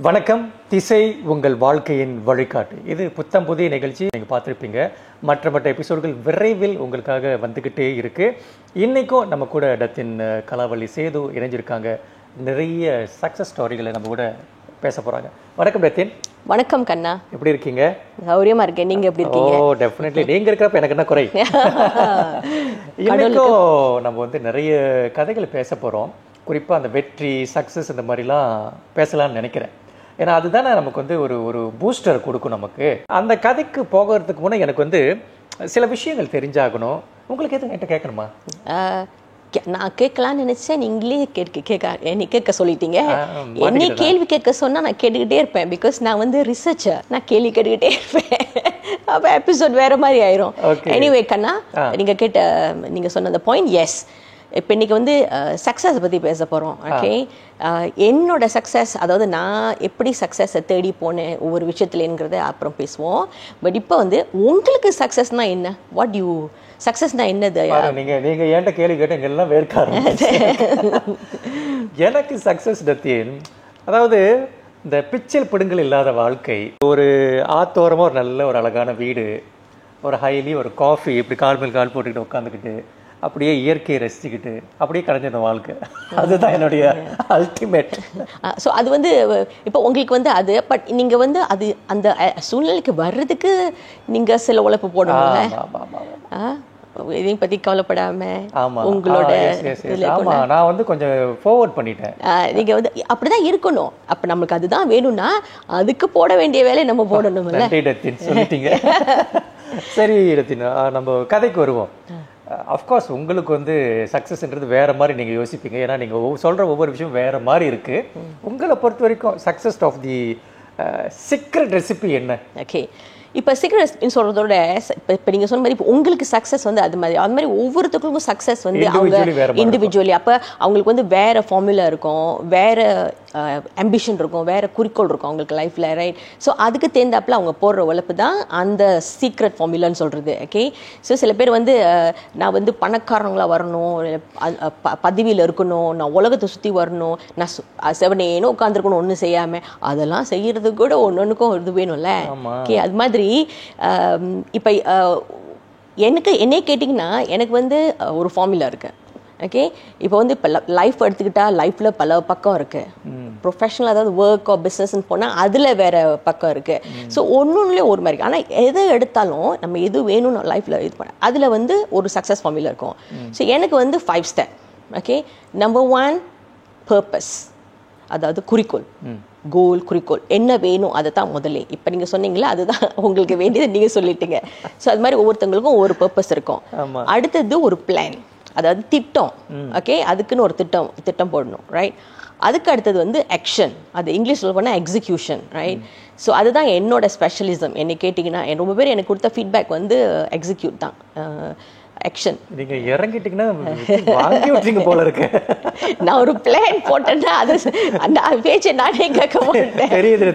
வணக்கம். திசை உங்கள் வாழ்க்கையின் வழிகாட்டு. இது புத்தம் புதிய நிகழ்ச்சி. நீங்கள் பார்த்துருப்பீங்க. மற்ற எபிசோடுகள் விரைவில் உங்களுக்காக வந்துக்கிட்டே இருக்கு. இன்றைக்கும் நம்ம கூட டத்தின் கலாவல்லி சேது இணைஞ்சிருக்காங்க. நிறைய சக்ஸஸ் ஸ்டோரிகளை நம்ம கூட பேச போகிறாங்க. வணக்கம் டத்தின். வணக்கம் கண்ணா, எப்படி இருக்கீங்க? சௌரியமா இருக்கேன். நீங்க எப்படி இருக்கீங்க? ஓ, டெஃபினெட்லி. நீங்க இருக்கிறப்ப எனக்கு என்ன குறை. இன்னைக்கும் நம்ம வந்து நிறைய கதைகள் பேச போகிறோம். குறிப்பாக அந்த வெற்றி, சக்ஸஸ் இந்த மாதிரிலாம் பேசலாம்னு நினைக்கிறேன். ஏன்னா அதுதானே நமக்கு வந்து ஒரு பூஸ்டர் கொடுக்கும் நமக்கு. அந்த கதைக்கு போகிறதுக்கு முன்னே எனக்கு வந்து சில விஷயங்கள் தெரிஞ்சாகணும். உங்களுக்கு எதுவும் என்கிட்ட கேட்கணுமா? நான் கேட்கலான்னு நினைச்சேன், நீங்களே என்னை கேட்க சொல்லிட்டீங்க. என்னை கேள்வி கேட்க சொன்னா நான் கேட்டுக்கிட்டே இருப்பேன். பிகாஸ் நான் வந்து ரிசர்ச்சர், நான் கேள்வி கேட்டுக்கிட்டே இருப்பேன். அப்போ எபிசோட் வேற மாதிரி ஆயிரும். எனிவே கண்ணா, நீங்க சொன்ன அந்த பாயிண்ட், எஸ். இப்போ இன்னைக்கு வந்து சக்ஸஸ் பற்றி பேச போகிறோம். ஓகே, என்னோட சக்ஸஸ், அதாவது நான் எப்படி சக்ஸஸை தேடி போனேன் ஒவ்வொரு விஷயத்துலங்கிறத அப்புறம் பேசுவோம். பட் இப்போ வந்து உங்களுக்கு சக்ஸஸ்னா என்ன? வாட் யூ சக்ஸஸ்னா என்னது? நீங்கள் ஏன்ட்ட கேள்வி கேட்டீங்க எல்லாம் வேர்க்காரு. எனக்கு சக்ஸஸ் டத்தின், அதாவது இந்த பிச்சல் பிடுங்கல் இல்லாத வாழ்க்கை, ஒரு ஆத்தோரமாக ஒரு நல்ல ஒரு அழகான வீடு, ஒரு ஹைலி ஒரு காஃபி, இப்படி கால் மேல் கால் போட்டுக்கிட்டு உட்காந்துக்கிட்டு அப்படியே இயற்கையை ரசிச்சுக்கிட்டு அப்படியே கிடைச்ச வாழ்க்கை, அதுதான் என்னுடைய அல்டிமேட். ஸோ அது வந்து இப்போ உங்களுக்கு வந்து அது, பட் நீங்கள் வந்து அது அந்த சூழ்நிலைக்கு வர்றதுக்கு நீங்கள் சில உழைப்பு போடணும்ல. இதையும் பற்றி கவலைப்படாம உங்களோட நான் வந்து கொஞ்சம் ஃபார்வர்ட் பண்ணிட்டேன். நீங்கள் வந்து அப்படிதான் இருக்கணும். அப்போ நம்மளுக்கு அதுதான் வேணும்னா அதுக்கு போட வேண்டிய வேலையை நம்ம போடணும்ல. சொல்லிட்டீங்க. சரி ரத்தினா, நம்ம கதைக்கு வருவோம். அஃப்கோர்ஸ் உங்களுக்கு வந்து சக்ஸஸ்ன்றது வேறு மாதிரி நீங்கள் யோசிப்பீங்க. ஏன்னா நீங்கள் சொல்கிற ஒவ்வொரு விஷயம் வேறு மாதிரி இருக்குது. உங்களை பொறுத்த வரைக்கும் success of the secret recipe என்ன? ஓகே, இப்போ சீக்ரெட் சொல்கிறதோட இப்போ நீங்கள் சொன்ன மாதிரி இப்போ உங்களுக்கு சக்ஸஸ் வந்து அது மாதிரி ஒவ்வொருத்தருக்கும் சக்ஸஸ் வந்து அவங்க இண்டிவிஜுவலி, அப்போ அவங்களுக்கு வந்து வேறு ஃபார்முலா இருக்கும், வேறு ஆம்பிஷன் இருக்கும், வேறு குறிக்கோள் இருக்கும் அவங்களுக்கு லைஃப்பில், ரைட்? ஸோ அதுக்கு தேர்ந்தாப்பில் அவங்க போடுற உழைப்பு தான் அந்த சீக்ரெட் ஃபார்முலான்னு சொல்கிறது. ஓகே, ஸோ சில பேர் வந்து நான் வந்து பணக்காரங்களாக வரணும், பதவியில் இருக்கணும், நான் உலகத்தை சுற்றி வரணும், நான் செவனேன்னு உட்காந்துருக்கணும், ஒன்றும் செய்யாமல், அதெல்லாம் செய்கிறதுக்கு கூட ஒன்றுக்கும் இது வேணும்ல. ஓகே, அது மாதிரி இப்போ என்னை கேட்டிங்கன்னா எனக்கு வந்து ஒரு ஃபார்முலா இருக்கு. ஓகே, இப்போ வந்து இப்போ லைஃப் எடுத்துக்கிட்டா லைஃப்பில் பல பக்கம் இருக்குது. ப்ரொஃபஷனல், அதாவது ஒர்க் ஆர் பிஸ்னஸ்ன்னு போனால் அதில் வேறு பக்கம் இருக்குது. ஸோ ஒன்றுலேயும் ஒரு மாதிரி. ஆனால் எதை எடுத்தாலும் நம்ம எது வேணும்னு லைஃப்பில் இது பண்ண அதில் வந்து ஒரு சக்ஸஸ் ஃபார்முலா இருக்கும். ஸோ எனக்கு வந்து 5 ஸ்டெப். ஓகே, நம்பர் 1 பர்பஸ், அதாவது குறிக்கோள், கோல், குறிக்கோள் என்ன வேணும் அதை தான் முதல்ல. இப்போ நீங்கள் சொன்னீங்களா, அதுதான் உங்களுக்கு வேண்டியது நீங்கள் சொல்லிட்டீங்க. ஸோ அது மாதிரி ஒவ்வொருத்தவங்களுக்கும் ஒவ்வொரு பர்பஸ் இருக்கும். அடுத்தது ஒரு பிளான், அதாவது திட்டம். ஓகே, அதுக்குன்னு ஒரு திட்டம் போடணும், ரைட்? அதுக்கு அடுத்தது வந்து ஆக்ஷன், அது இங்கிலீஷ் சொல்ல போனால் எக்ஸிக்யூஷன், ரைட்? ஸோ அதுதான் என்னோட ஸ்பெஷலிசம். என்னை கேட்டிங்கன்னா ரொம்ப பேர் எனக்கு கொடுத்த ஃபீட்பேக் வந்து எக்ஸிக்யூட் தான், ஆக்ஷன். நீங்க இறங்கிட்டீங்கன்னா வாங்கி விட்டீங்க போல இருக்கு. நான் ஒரு பிளான் போட்டேன்னா அது அந்த பேச்சை நானே கேட்க மாட்டேன். தெரியுது,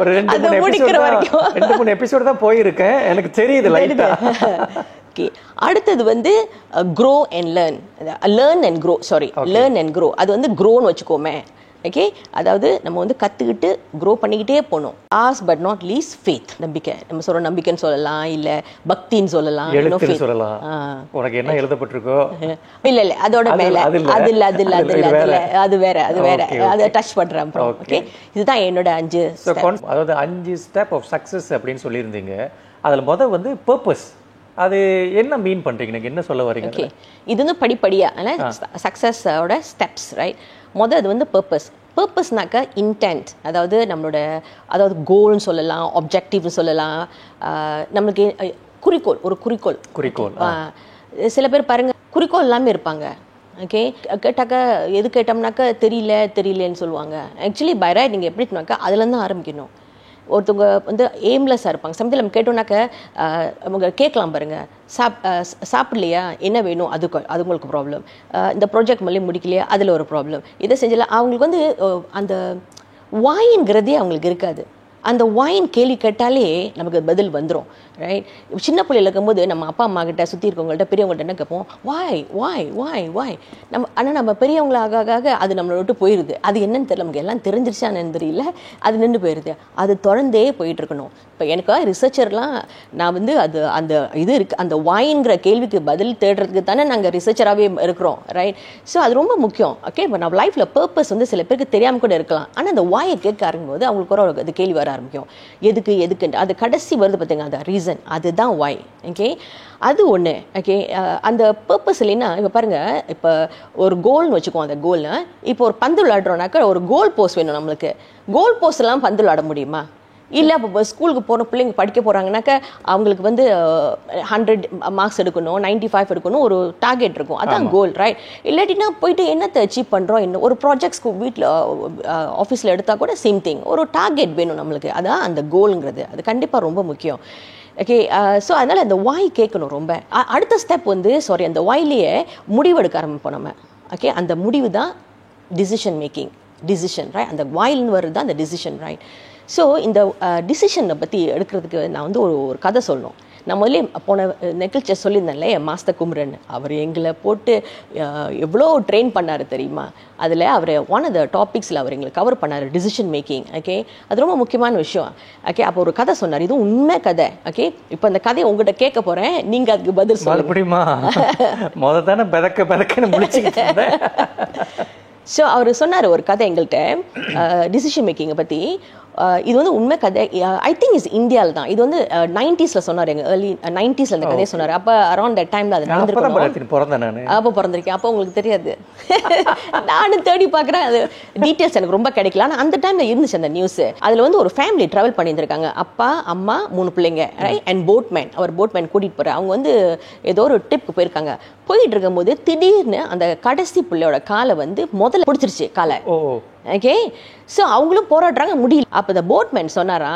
ஒரு 2-3 எபிசோட் தான் போயிருக்கேன், எனக்கு தெரியுது லைட்டா. ஓகே, அடுத்தது வந்து grow and learn, learn and grow, sorry, learn and grow. அது வந்து growன்னு வச்சுக்கோமே. ஓகே, அதாவது நம்ம வந்து கற்றுக்கிட்டு க்ரோ பண்ணிக்கிட்டே போகணும். Last but not least faith, நம்பிக்கை. நம்ம சொல்கிற நம்பிக்கைன்னு சொல்லலாம், இல்லை பக்தின்னு சொல்லலாம், சொல்லலாம். உனக்கு என்ன எழுதப்பட்டிருக்கோ இல்லை அதோட மேலே அது வேற அதை டச் பண்ணுறேன். ஓகே, இதுதான் என்னோட 5 அதாவது 5 ஸ்டெப் ஆஃப் சக்ஸஸ் அப்படின்னு சொல்லியிருந்தீங்க. அதில் முதல் வந்து பர்பஸ். அது என்ன மீன் பண்ணுறீங்க, நீங்கள் என்ன சொல்ல வரீங்க? ஓகே, இது வந்து படிப்படியாக சக்ஸஸோட ஸ்டெப்ஸ், ரைட்? முதல் அது வந்து பர்பஸ்னாக்கா இன்டென்ட், அதாவது நம்மளோட, அதாவது கோல்னு சொல்லலாம், ஆப்ஜெக்டிவ்னு சொல்லலாம், நம்மளுக்கு குறிக்கோள், ஒரு குறிக்கோள். சில பேர் பாருங்க குறிக்கோள் எல்லாமே இருப்பாங்க. ஓகே, கேட்டாக்கா எது கேட்டோம்னாக்கா தெரியலன்னு சொல்லுவாங்க. ஆக்சுவலி பை ரைட் நீங்கள் எப்படினாக்கா அதுலேருந்து ஆரம்பிக்கணும். ஒருத்தவங்க வந்து எய்ம்லெஸ்ஸாக இருப்பாங்க. சமயத்தில் நம்ம கேட்டோம்னாக்க அவங்க கேட்கலாம் பாருங்கள், சாப்பிடலையா, என்ன வேணும், அது உங்களுக்கு ப்ராப்ளம். இந்த ப்ராஜெக்ட் மொழி முடிக்கலையா, அதில் ஒரு ப்ராப்ளம். இதை செஞ்சல அவங்களுக்கு வந்து அந்த வாயின்கிறதே அவங்களுக்கு இருக்காது. அந்த வாயின் கேள்வி கேட்டாலே நமக்கு பதில் வந்துடும், ரைட்? சின்ன பிள்ளைல இருக்கும்போது நம்ம அப்பா அம்மா கிட்ட சுற்றி இருக்கவங்கள்ட்ட பெரியவங்கள்ட்ட என்ன கேட்போம், வாய் ஆனால் நம்ம பெரியவங்களாக ஆக அது நம்மளை விட்டு போயிடுது. அது என்னன்னு தெரியல, நமக்கு எல்லாம் தெரிஞ்சிருச்சான்னு தெரியல, அது நின்று போயிடுது. அது தொடர்ந்தே போயிட்டு இருக்கணும். இப்போ எனக்கு ரிசர்ச்சர்லாம் நான் வந்து அது அந்த இது இருக்குது, அந்த வாயின்கிற கேள்விக்கு பதில் தேடுறதுக்கு தானே நாங்கள் ரிசர்ச்சராகவே இருக்கிறோம், ரைட்? ஸோ அது ரொம்ப முக்கியம். ஓகே, இப்போ நம்ம லைஃப்பில் பர்பஸ் வந்து சில பேருக்கு தெரியாமல் கூட இருக்கலாம். ஆனால் அந்த வாயை கேட்க ஆரம்பிக்கும் போது அவங்களுக்கு ஒரு அது கேள்வி வர ஆரம்பிக்கும், எதுக்குன்ட்டு. அது கடைசி வருது பார்த்தீங்க, அந்த ரீசன், அதுதான் வாய். ஓகே, அது ஒன்று. ஓகே, அந்த பர்பஸ் இல்லைன்னா இப்போ பாருங்கள், இப்போ ஒரு கோல்னு வச்சுக்குவோம். அந்த கோல்னு இப்போ ஒரு பந்து விளையாடுறோம்னாக்கா ஒரு கோல் போஸ்ட் வேணும் நம்மளுக்கு. கோல் போஸ்ட் எல்லாம் பந்து விளையாட முடியுமா? இல்லை, அப்போ ஸ்கூலுக்கு போகிற பிள்ளைங்க படிக்க போகிறாங்கனாக்கா அவங்களுக்கு வந்து 100 மார்க்ஸ் எடுக்கணும், 95 எடுக்கணும், ஒரு டார்கெட் இருக்கும், அதான் கோல், ரைட்? இல்லாட்டினா போயிட்டு என்னத்தை அச்சீவ் பண்ணுறோம், இன்னும் ஒரு ப்ராஜெக்ட்ஸ்க்கு வீட்டில் ஆஃபீஸில் எடுத்தால் கூட சேம் திங், ஒரு டார்கெட் வேணும் நம்மளுக்கு. அதான் அந்த கோலுங்கிறது, அது கண்டிப்பாக ரொம்ப முக்கியம். ஓகே, ஸோ அதனால் அந்த வாய் கேட்கணும் ரொம்ப. அடுத்த ஸ்டெப் வந்து அந்த வாயிலேயே முடிவு எடுக்க ஆரம்பிப்போம் நம்ம. ஓகே, அந்த முடிவு தான் டிசிஷன் மேக்கிங், டிசிஷன், ரைட்? அந்த வாயிலிருந்து வருது தான் அந்த டிசிஷன், ரைட்? ஸோ இந்த டிசிஷனை பற்றி எடுக்கிறதுக்கு நான் வந்து ஒரு கதை சொல்லணும். நான் முதலே போன நிகழ்ச்சியை சொல்லியிருந்தேன்ல, மாஸ்டர் குமரன் அவர் எங்களை போட்டு எவ்வளோ ட்ரெயின் பண்ணார் தெரியுமா? அதில் அவர் ஒன் ஆஃப் த டாபிக்ஸில் அவர் எங்களுக்கு கவர் பண்ணார், டிசிஷன் மேக்கிங். ஓகே, அது ரொம்ப முக்கியமான விஷயம். ஓகே, அப்போ ஒரு கதை சொன்னார், இது உண்மை கதை. ஓகே, இப்போ அந்த கதையை உங்கள்கிட்ட கேட்க போகிறேன், நீங்கள் அதுக்கு பதில் சொல்ல முடியுமா? முதல் தானே பதக்கன்னு முடிச்சுக்கிட்டு. ஸோ அவர் சொன்னார் ஒரு கதை எங்கள்கிட்ட டிசிஷன் மேக்கிங்கை பற்றி. இது வந்து உண்மை கதை. ஐ திங்க் இஸ் இந்தியாவில் தான். இது வந்து 90s சொன்னார், எங்கள் ஏர்லி 90s அந்த கதையை சொன்னார். அப்போ அரௌண்ட் தட் டைமில் அது நடந்துருக்கணும். அப்போ பிறந்திருக்கேன், அப்போ உங்களுக்கு தெரியாது. நானும் தேடி பார்க்குறேன், அது டீட்டெயில்ஸ் எனக்கு ரொம்ப கிடைக்கல. ஆனால் அந்த டைமில் இருந்துச்சு அந்த நியூஸ். அதில் வந்து ஒரு ஃபேமிலி ட்ராவல் பண்ணியிருந்திருக்காங்க, அப்பா அம்மா 3 பிள்ளைங்க, ரைட்? அண்ட் போட்மேன், அவர் போட்மேன் கூட்டிகிட்டு போகிறார். அவங்க வந்து ஏதோ ஒரு ட்ரிப்புக்கு போயிருக்காங்க. போயிட்டு இருக்கும்போது திடீர்னு அந்த கடைசி பிள்ளையோட காலை வந்து முதல்ல பிடிச்சிருச்சு, காலை. ஓகே, ஸோ அவங்களும் போராடுறாங்க, முடியல. அப்போ இந்த போட்மேன் சொன்னாரா,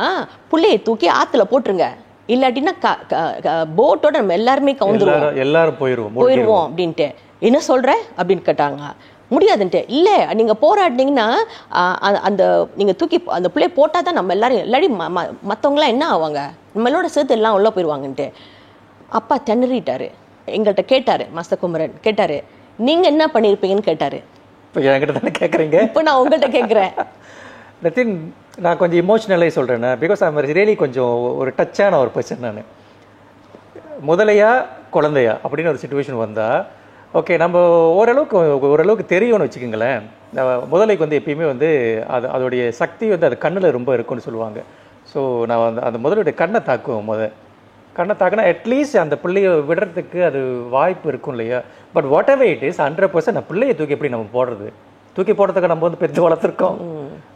பிள்ளையை தூக்கி ஆற்றுல போட்டுருங்க, இல்லாட்டினா போட்டோட நம்ம எல்லாருமே கவுந்துருவோம், எல்லாரும் போயிடுவோம் அப்படின்ட்டு. என்ன சொல்கிற அப்படின்னு கேட்டாங்க. முடியாதுன்ட்டு. இல்லை, நீங்கள் போராடினீங்கன்னா அந்த நீங்கள் தூக்கி அந்த பிள்ளையை போட்டால் தான் நம்ம எல்லாரும், இல்லாட்டி மற்றவங்களாம் என்ன ஆவாங்க, நம்மளோட சேர்த்து எல்லாம் உள்ளே போயிடுவாங்கன்ட்டு. அப்பா திணறிட்டாரு. எங்கள்கிட்ட கேட்டார், மாஸ்டர் குமரன் கேட்டார், நீங்கள் என்ன பண்ணியிருப்பீங்கன்னு கேட்டார். இப்போ என்கிட்ட தானே கேட்குறீங்க, இப்போ நான் உங்கள்கிட்ட கேட்குறேன். நத்தின், நான் கொஞ்சம் இமோஷ்னலாக சொல்கிறேன், பிகாஸ் ஐம் ரியலி கொஞ்சம் ஒரு டச்சான ஒரு பர்சன். நான் முதலையா குழந்தையா அப்படின்னு ஒரு சுச்சுவேஷன் வந்தால், ஓகே, நம்ம ஓரளவுக்கு தெரியும்னு வச்சுக்கோங்களேன். முதலைக்கு வந்து எப்பயுமே வந்து அதோடைய சக்தி வந்து அது கண்ணில் ரொம்ப இருக்குன்னு சொல்லுவாங்க. ஸோ நான் அந்த முதலுடைய கண்ணை தாக்குவோம். கண்ணை தாக்குனா அட்லீஸ்ட் அந்த பிள்ளையை விடுறதுக்கு அது வாய்ப்பு இருக்கும் இல்லையா? But what ever it is 100% அந்த பிள்ளையை தூக்கி எப்படி நம்ம தூக்கி போடுறதுக்கு நம்ம வந்து பெருத்து வளர்த்துருக்கோம்.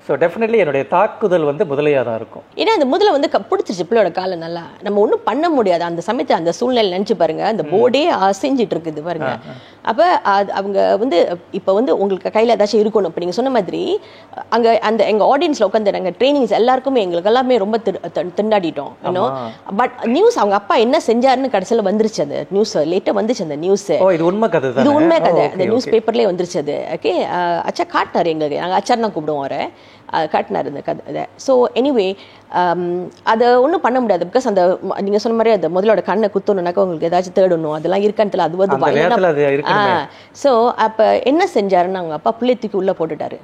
ஸோ டெஃபினெட்லி என்னுடைய தாக்குதல் வந்து முதலையாக தான் இருக்கும். ஏன்னா அந்த முதல்ல வந்து பிடிச்சிருச்சு பிள்ளையோட காலை, நல்லா நம்ம ஒன்றும் பண்ண முடியாது அந்த சமயத்தை. அந்த சூழ்நிலை நினச்சி பாருங்க, அந்த போர்டே அசைஞ்சிட்டு இருக்குது பாருங்க. அப்போ அவங்க வந்து இப்போ வந்து உங்களுக்கு கையில் ஏதாச்சும் இருக்கணும். இப்போ நீங்கள் சொன்ன மாதிரி அங்கே அந்த எங்கள் ஆடியன்ஸில் உட்காந்து நாங்கள் ட்ரைனிங்ஸ் எல்லாருக்குமே எங்களுக்கு எல்லாமே ரொம்ப திண்டாடிட்டோம். இன்னும் பட் நியூஸ் அவங்க அப்பா என்ன செஞ்சாருன்னு கடைசியில் வந்துருச்சு, அந்த நியூஸ் லேட்டாக வந்துச்சு. அந்த நியூஸ் இது உண்மை கதை, அந்த நியூஸ் பேப்பர்லேயே வந்துருச்சு அது. ஓகே, அச்சா காட்டினார் எங்களுக்கு, நாங்கள் அச்சார் தான் கூப்பிடுவோம் அவரை, காட்டினார் இந்த கதை. ஸோ எனிவே அதை ஒன்றும் பண்ண முடியாது. பிகாஸ் அந்த நீங்கள் சொன்ன மாதிரி அந்த முதலோட கண்ணை குத்தணுன்னாக்கா உங்களுக்கு ஏதாச்சும் தேடணும், அதெல்லாம் இருக்கான்னு தெரியல. அது வந்து ஸோ அப்போ என்ன செஞ்சாருன்னு அவங்க அப்பா பிள்ளை தூக்கி உள்ளே போட்டுட்டாரு,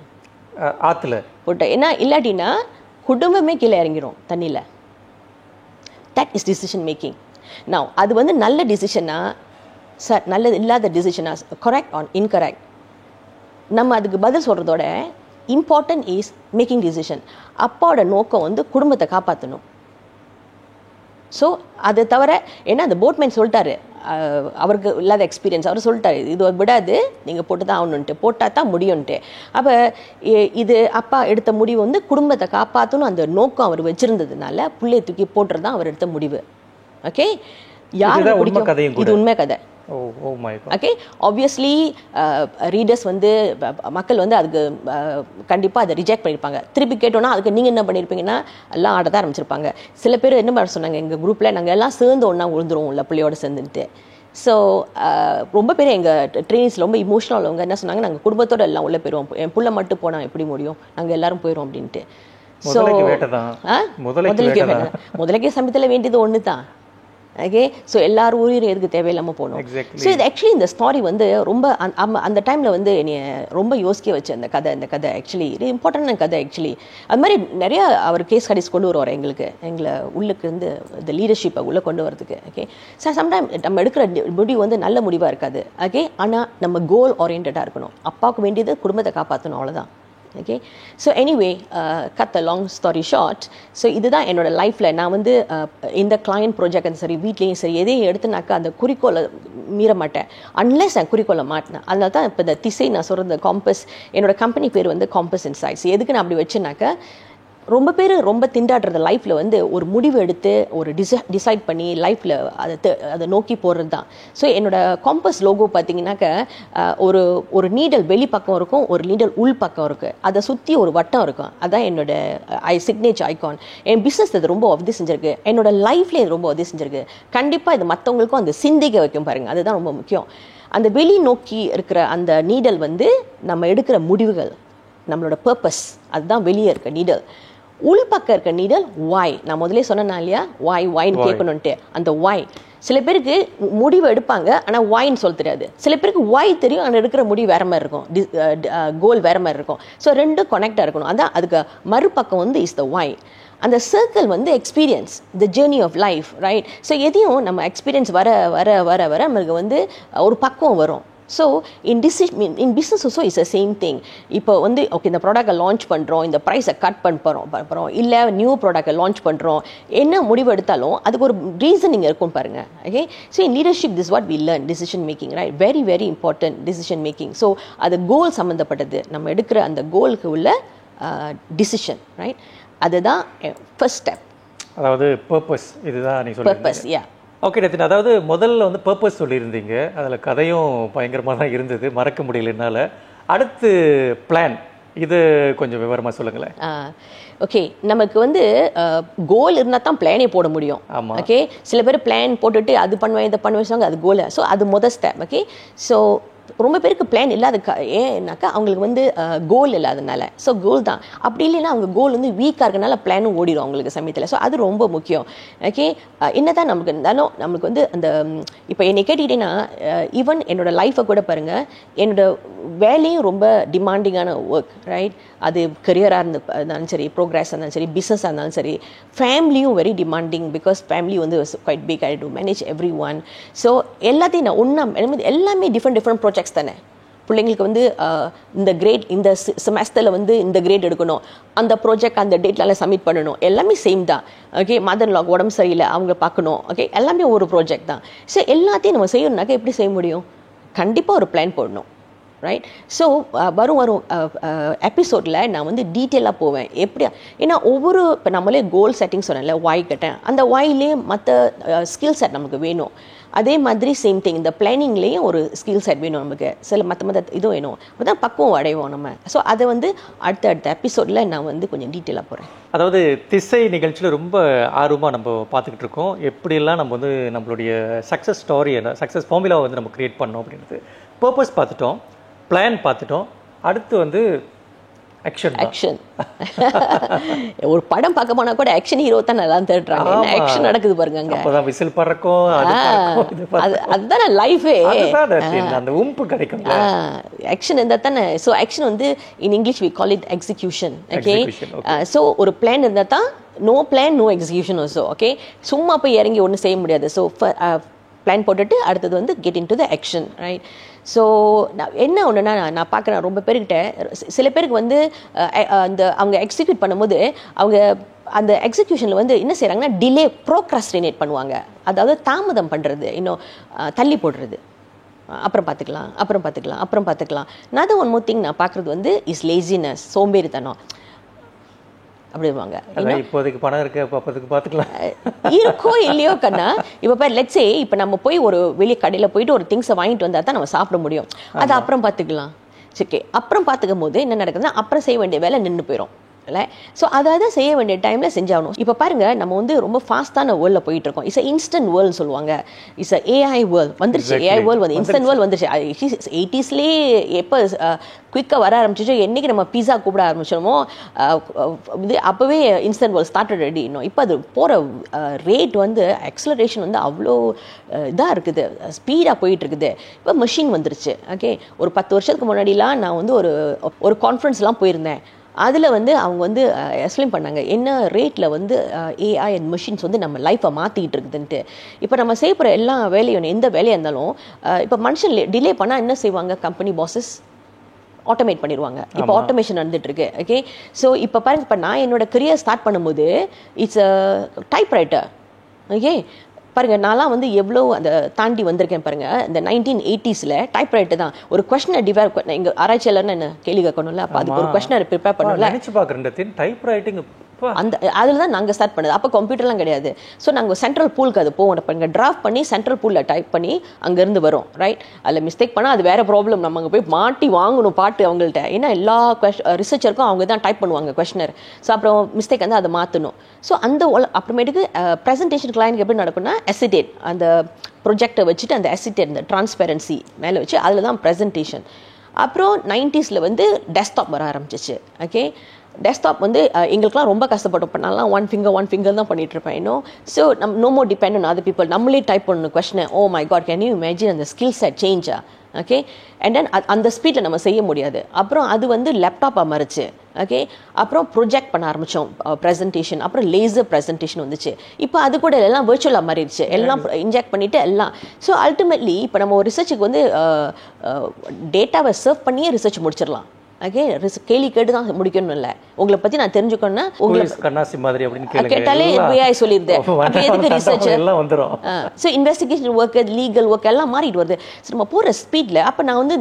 ஆற்றுல போட்டு. ஏன்னா இல்லாட்டினா குடும்பமே கீழே இறங்கிடும் தண்ணியில். That is decision making. நான் அது வந்து நல்ல டிசிஷனா சார், நல்லது இல்லாத டிசிஷனா, கரெக்ட் ஆன் இன்கரெக்ட், நம்ம அதுக்கு பதில் சொல்கிறதோட இம்பார்ட்டன்ட் இஸ் மேக்கிங் டிசிஷன். அப்பாவோட நோக்கம் வந்து குடும்பத்தை காப்பாற்றணும். ஸோ அதை தவிர, ஏன்னா அந்த போட்மேன் சொல்லிட்டாரு, அவருக்கு இல்லாத எக்ஸ்பீரியன்ஸ், அவர் சொல்லிட்டாரு இது விடாது, நீங்கள் போட்டு தான் ஆகணுன்ட்டு, போட்டால் தான் முடியும்ன்ட்டு. அப்போ இது அப்பா எடுத்த முடிவு வந்து குடும்பத்தை காப்பாற்றணும், அந்த நோக்கம் அவர் வச்சுருந்ததுனால பிள்ளையை தூக்கி போட்டுறது தான் அவர் எடுத்த முடிவு. ஓகே, யார் பிடிக்கும், இது உண்மை கதை. ஓகே, ஆப்வியஸ்லி ரீடர்ஸ் வந்து மக்கள் வந்து அதுக்கு கண்டிப்பாக அதை ரிஜெக்ட் பண்ணியிருப்பாங்க. திருப்பி கேட்டோன்னா அதுக்கு நீங்கள் என்ன பண்ணியிருப்பீங்கன்னா எல்லாம் ஆட தான் ஆரம்பிச்சிருப்பாங்க. சில பேர் என்ன பண்ண சொன்னாங்க, எங்கள் குரூப்பில் நாங்கள் எல்லாம் சேர்ந்து ஒன்றா விழுந்துருவோம் இல்லை பிள்ளையோட சேர்ந்துட்டு. ஸோ ரொம்ப பேர் எங்கள் ட்ரெயினிங்ஸில் ரொம்ப இமோஷனல் அவங்க என்ன சொன்னாங்க, நாங்கள் குடும்பத்தோடு எல்லாம் உள்ளே போயிடுவோம், என் பிள்ளை மட்டும் போனால் எப்படி முடியும், நாங்கள் எல்லோரும் போயிடுவோம் அப்படின்ட்டு. முதலைக்கு வேட்டை தான். முதலைக்கு சமயத்தில் வேண்டியது ஒன்று தான். ஓகே, ஸோ எல்லாரும் ஊரில் எதுக்கு தேவையில்லாமல் போகணும். ஸோ இது ஆக்சுவலி இந்த ஸ்டாரி வந்து ரொம்ப அந்த டைமில் வந்து என்னை ரொம்ப யோசிக்க வச்சு அந்த கதை ஆக்சுவலி இது இம்பார்ட்டன்டான கதை ஆக்சுவலி. அது மாதிரி நிறையா அவர் கேஸ் ஸ்டடிஸ் கொண்டு வருவார் எங்களை உள்ளுக்கு இருந்து இந்த லீடர்ஷிப்பை உள்ளே கொண்டு வரதுக்கு. ஓகே, ஸோ சம்டைம் நம்ம எடுக்கிற முடிவு வந்து நல்ல முடிவாக இருக்காது. ஓகே, ஆனால் நம்ம கோல் ஓரியன்டாக இருக்கணும். அப்பாவுக்கு வேண்டியது குடும்பத்தை காப்பாற்றணும், அவ்வளோதான். Okay, so anyway cut the long story short. So இதுதான் என்னோடய லைஃப்பில் நான் வந்து இந்த கிளையண்ட் ப்ராஜெக்ட் சரி வீட்லேயும் சரி எதையும் எடுத்துனாக்கா அந்த குறிக்கோளை மீற மாட்டேன் அன்லெஸ் நான் குறிக்கோளை மாட்டினேன். அதனால தான் இப்போ இந்த திசை நான் சொல்கிற காம்பஸ், என்னோடய கம்பெனி பேர் வந்து காம்பஸ் இன்சைட்ஸ். எதுக்கு நான் அப்படி வச்சுனாக்கா, ரொம்ப பேர் ரொம்ப திண்டாடுறது லைஃப்பில் வந்து ஒரு முடிவு எடுத்து ஒரு டிசைட் பண்ணி லைஃப்பில் அதை நோக்கி போகிறது தான். ஸோ என்னோடய காம்பஸ் லோகோ பார்த்தீங்கன்னாக்க ஒரு நீடல் வெளிப்பக்கம் இருக்கும், ஒரு நீடல் உள் பக்கம் இருக்குது, அதை சுற்றி ஒரு வட்டம் இருக்கும். அதுதான் என்னோட சிக்னேச்சர் ஐகான். என் பிஸ்னஸ் இது ரொம்ப உதவி செஞ்சுருக்கு, என்னோட லைஃப்லேயே இது ரொம்ப உதவி செஞ்சுருக்கு. கண்டிப்பாக இது மற்றவங்களுக்கும் அந்த சிந்திக்க வைக்கும் பாருங்கள், அதுதான் ரொம்ப முக்கியம். அந்த வெளி நோக்கி இருக்கிற அந்த நீடல் வந்து நம்ம எடுக்கிற முடிவுகள், நம்மளோட பர்பஸ், அதுதான் வெளியே இருக்க நீடல். உள்பக்கம் இருக்க நீடல் வாய். நான் முதலே சொன்னேன்னா இல்லையா, வாய்ன்னு கேட்கணுன்ட்டு. அந்த வாய் சில பேருக்கு முடிவு எடுப்பாங்க ஆனால் வாய்ன்னு சொல்ல தெரியாது. சில பேருக்கு வாய் தெரியும் ஆனால் எடுக்கிற முடிவு வேற மாதிரி இருக்கும், கோல் வேற மாதிரி இருக்கும். ஸோ ரெண்டும் கனெக்டாக இருக்கணும். அதான் அதுக்கு மறுபக்கம் வந்து இஸ் த வாய். அந்த சர்க்கிள் வந்து experience, the journey of life, right? So எதையும் நம்ம எக்ஸ்பீரியன்ஸ் வர வர வர வர நமக்கு வந்து ஒரு பக்குவம் வரும். So in business also is the same thing. இப்போ வந்து ஓகே, இந்த ப்ராடக்டை லான்ச் பண்ணுறோம், இந்த ப்ரைஸை கட் பண்ணுறோம், இல்லை நியூ ப்ராடக்டை லான்ச் பண்ணுறோம், என்ன முடிவு எடுத்தாலும் அதுக்கு ஒரு ரீசனிங் இருக்கும் பாருங்கள். Okay, so in leadership this what we learn, decision making, right? Very very important decision making. So அது கோல் சம்மந்தப்பட்டது, நம்ம எடுக்கிற அந்த கோலுக்கு உள்ள டிசிஷன், ரைட்? அதுதான் ஃபர்ஸ்ட் ஸ்டெப். அதாவது பர்பஸ், இதுதான் நீ சொல்லுங்க. பர்பஸ், யா. ஓகே ரத்தினா, அதாவது முதல்ல வந்து பர்பஸ் சொல்லியிருந்தீங்க, அதில் கதையும் பயங்கரமாக தான் இருந்தது, மறக்க முடியலனால. அடுத்து பிளான், இது கொஞ்சம் விவரமாக சொல்லுங்களேன். ஓகே, நமக்கு வந்து கோல் இருந்தால் தான் பிளானே போட முடியும். ஓகே, சில பேர் பிளான் போட்டுட்டு அது பண்ணுவேன் இதை பண்ணுவேன், அது கோல். ஸோ அது முதல் ஸ்டெப். ஓகே, ஸோ ரொம்ப பேருக்கு பிளான் இல்லாத ஏன்னாக்கா அவங்களுக்கு வந்து கோல் இல்லாதனால. ஸோ கோல் தான். அப்படி இல்லைன்னா அவங்க கோல் வந்து வீக்காக இருக்கனால பிளானும் ஓடிடும் அவங்களுக்கு சமயத்தில். ஸோ அது ரொம்ப முக்கியம். ஓகே, என்ன தான் நமக்கு இருந்தாலும் நம்மளுக்கு வந்து அந்த இப்போ என்னை கேட்டுக்கிட்டீங்கன்னா ஈவன் என்னோடய லைஃப்பை கூட பாருங்கள், என்னோட வேலையும் ரொம்ப டிமாண்டிங்கான ஒர்க், ரைட்? அது கரியராக இருந்தாலும் சரி, ப்ரோக்ரஸாக இருந்தாலும் சரி, பிஸ்னஸாக இருந்தாலும் சரி. ஃபேமிலியும் வெரி டிமாண்டிங், பிகாஸ் ஃபேமிலி வந்து quite big, I to manage everyone. So எல்லாத்தையும் நான் ஒன்றா எல்லாமே டிஃப்ரெண்ட் ப்ராஜெக்ட்ஸ் தானே. பிள்ளைங்களுக்கு வந்து இந்த கிரேட், இந்த செமஸ்டரில் வந்து இந்த கிரேட் எடுக்கணும், அந்த ப்ராஜெக்ட் அந்த டேட்லாம் சப்மிட் பண்ணணும், எல்லாமே சேம் தான். ஓகே, மதர் லாக் உடம்பு சரியில்லை, அவங்க பார்க்கணும். ஓகே, எல்லாமே ஒரு ப்ராஜெக்ட் தான். ஸோ எல்லாத்தையும் நம்ம செய்யணும்னாக்கா எப்படி செய்ய முடியும்? கண்டிப்பாக ஒரு பிளான் போடணும், ரைட்? ஸோ வரும் எபிசோடில் நான் வந்து டீட்டெயிலாக போவேன் எப்படி. ஏன்னா ஒவ்வொரு இப்போ நம்மளே கோல் செட்டிங் சொன்னேன்ல, வாய் கட்டேன், அந்த வாயிலே மற்ற ஸ்கில் செட் நமக்கு வேணும். அதே மாதிரி சேம் திங் இந்த பிளானிங்லேயும் ஒரு ஸ்கில் செட் வேணும் நமக்கு, சில மற்ற இதுவும் வேணும். அப்போ தான் பக்குவம் அடைவோம் நம்ம. ஸோ அதை வந்து அடுத்த எபிசோடில் நான் வந்து கொஞ்சம் டீட்டெயிலாக போகிறேன். அதாவது திசை நிகழ்ச்சியில் ரொம்ப ஆர்வமாக நம்ம பார்த்துக்கிட்டு இருக்கோம், எப்படியெல்லாம் நம்ம வந்து நம்மளுடைய சக்ஸஸ் ஸ்டோரியை, சக்ஸஸ் ஃபார்முலாவை வந்து நம்ம க்ரியேட் பண்ணோம் அப்படின்றது. பர்பஸ் பார்த்துட்டோம், பிளான் பார்த்துட்டோம், அடுத்து வந்து ஆக்ஷன். ஒரு படம் பார்க்க போனா கூட ஆக்ஷன் ஹீரோ தான் நல்லா தேடுறாங்க. ஆக்ஷன் நடக்குது பாருங்க, அங்க அப்பதான் விசில் பறக்கும், அதுதானே லைஃபே, அந்த உம்பு கிடைக்கும். ஆக்ஷன் இருந்தா தானே. ஸோ ஆக்ஷன் வந்து in English we call it execution. Okay, so ஒரு பிளான் இருந்தா தான், no plan no execution also. Okay, சும்மா போய் இறங்கி ஒன்றும் செய்ய முடியாது. ஸோ பிளான் போட்டுட்டு அடுத்தது வந்து get in to the action, right? So என்ன ஒன்றுனா, நான் பார்க்குறேன் ரொம்ப பேர்கிட்ட, சில பேருக்கு வந்து அந்த அவங்க எக்ஸிக்யூட் பண்ணும்போது அவங்க அந்த எக்ஸிக்யூஷனில் வந்து என்ன செய்கிறாங்கன்னா டிலே, ப்ரோக்ராஸ்டினேட் பண்ணுவாங்க. அதாவது தாமதம் பண்ணுறது, இன்னும் தள்ளி போடுறது. அப்புறம் பார்த்துக்கலாம். நான் ஒன் மோர் திங் நான் பார்க்குறது வந்து இஸ் லேசினஸ், சோம்பேறித்தனம் அப்படிவாங்க. இப்போதைக்கு பணம் இருக்கு, அப்போதைக்கு பார்த்துக்கலாம், இருக்கோ இல்லையோ கண்ணா. இப்போ பாரு, லெட்ஸ் சே இப்போ நம்ம போய் ஒரு வெளியே கடையில் போயிட்டு ஒரு திங்ஸை வாங்கிட்டு வந்தால் தான் நம்ம சாப்பிட முடியும். அது அப்புறம் பார்த்துக்கலாம். சரி, அப்புறம் பார்த்துக்கும் போது என்ன நடக்குதுன்னா, அப்புறம் செய்ய வேண்டிய வேலை நின்று போயிடும். இல்லை. ஸோ அதை செய்ய வேண்டிய டைமில் செஞ்சாகணும். இப்போ பாருங்கள், நம்ம வந்து ரொம்ப ஃபாஸ்ட்டான வேர்ல்டில் போயிட்டு இருக்கோம். இட்ஸ் இன்ஸ்டன்ட் வேர்ல்டு சொல்லுவாங்க. இட்ஸ் ஏஐ வேர்ல்டு வந்துருச்சு. ஏஐ வேர்ல்டு வந்து இன்ஸ்டன்ட் வேர்ல்டு வந்துருச்சு. 80ஸ்லேயே எப்போ குயிக்காக வர ஆரம்பிச்சிச்சோ, என்றைக்கு நம்ம பீஸா கூப்பிட ஆரம்பிச்சோமோ இது அப்போவே இன்ஸ்டன்ட் வேர்ல்டு ஸ்டார்டட் ரெடி. இன்னும் இப்போ அது போகிற ரேட் வந்து எக்ஸலரேஷன் வந்து அவ்வளோ இதாக இருக்குது, ஸ்பீடாக போயிட்டு இருக்குது. இப்போ மெஷின் வந்துருச்சு. ஓகே, ஒரு 10 வருஷத்துக்கு முன்னாடிலாம் நான் வந்து ஒரு கான்ஃபரன்ஸ்லாம் போயிருந்தேன். அதில் வந்து அவங்க வந்து எக்ஸ்பிளைன் பண்ணாங்க என்ன ரேட்டில் வந்து ஏஐ அண்ட் மெஷின்ஸ் வந்து நம்ம லைஃப்பை மாற்றிக்கிட்டு இருக்குதுன்ட்டு. இப்போ நம்ம செய்யப்படுற எல்லா வேலையும், எந்த வேலையாக இருந்தாலும் இப்போ மனுஷன் டிலே பண்ணால் என்ன செய்வாங்க? கம்பெனி பாஸஸ் ஆட்டோமேட் பண்ணிடுவாங்க. இப்போ ஆட்டோமேஷன் நடந்துட்டுருக்கு. ஓகே, ஸோ இப்போ பாருங்க, இப்போ நான் என்னோட கரியர் ஸ்டார்ட் பண்ணும்போது இட்ஸ் டைப் ரைட்டர். ஓகே, பாருங்க, நான்லாம் வந்து எவ்வளோ அந்த தாண்டி வந்திருக்கேன் பாருங்க. இந்த 1980s டைப் ரைட்டர் தான். ஒரு கொஸ்டினை டிவைட் எங்கள் ஆராய்ச்சியாளர்னு என்ன கேள்வி கேட்கணும்ல, அப்போ அதுக்கு ஒரு கொஸ்டினை ப்ரிப்பேர் பண்ணல. நினைச்சு பார்க்குறேன் டைப் ரைட்டிங் அந்த அதில் தான் நாங்கள் ஸ்டார்ட் பண்ணது. அப்போ கம்ப்யூட்டர்லாம் கிடையாது. ஸோ நாங்கள் சென்ட்ரல் பூலுக்கு அது போவோம். இப்போ இங்கே டிராஃப்ட் பண்ணி சென்ட்ரல் பூலில் டைப் பண்ணி அங்கேருந்து வரும். ரைட், அதில் மிஸ்டேக் பண்ணால் அது வேறு ப்ராப்ளம். நம்ம அங்கே போய் மாட்டி வாங்கணும் பாட்டு அவங்கள்ட்ட. ஏன்னா எல்லா ரிசர்ச்சருக்கும் அவங்க தான் டைப் பண்ணுவாங்க கொஸ்டினர். ஸோ அப்புறம் மிஸ்டேக் வந்து அதை மாற்றணும். ஸோ அந்த அப்புறமேட்டுக்கு ப்ரெசன்டேஷன் கிளையனுக்கு எப்படி நடக்கும்னா, அசிடேட் அந்த ப்ரொஜெக்டை வச்சுட்டு அந்த அசிடேட் இந்த டிரான்ஸ்பெரன்சி மேலே வச்சு அதில் தான் ப்ரெசன்டேஷன். அப்புறம் 90s வந்து டெஸ்க்டாப் வர ஆரம்பிச்சிச்சு. ஓகே, டெஸ்க்டாப் வந்து எங்களுக்குலாம் ரொம்ப கஷ்டப்பட்டோம். பண்ணாலாம் ஒன் ஃபிங்கர் தான் பண்ணிட்டு இருப்பேன் இன்னும். So no more depend on other people. நம்மளே டைப் பண்ணணும் கொஸ்டினை. Oh my God, can you imagine அந்த ஸ்கில் செட் சேஞ்சா? ஓகே, அண்ட் தென் அந்த ஸ்பீடில் நம்ம செய்ய முடியாது. அப்புறம் அது வந்து லேப்டாப்பாக மாறிச்சு. ஓகே, அப்புறம் ப்ரொஜெக்ட் பண்ண ஆரம்பித்தோம் ப்ரெசன்டேஷன். அப்புறம் லேசர் ப்ரெசன்டேஷன் வந்துச்சு. இப்போ அது கூட எல்லாம் விர்ச்சுவலாக மாறிடுச்சு. எல்லாம் இன்ஜெக்ட் பண்ணிவிட்டு எல்லாம். ஸோ அல்டிமேட்லி இப்போ நம்ம ஒரு ரிசர்ச்சுக்கு வந்து டேட்டாவை சர்வ் பண்ணியே ரிசர்ச் முடிச்சிடலாம். ஓகே, கேள்வி கேட்டு தான் முடிக்கணும் இல்லை. உங்களை பற்றி நான் தெரிஞ்சுக்கணும்னா உங்களுக்கு கேட்டாலே ஏஐ சொல்லிடுது. அப்போ எதுக்கு ரிசர்ச் எல்லாம் வந்துடும். So investigation work, legal work எல்லாம் மாறிட்டு வருது. ஸோ நம்ம போகிற ஸ்பீடில் அப்போ நான் வந்து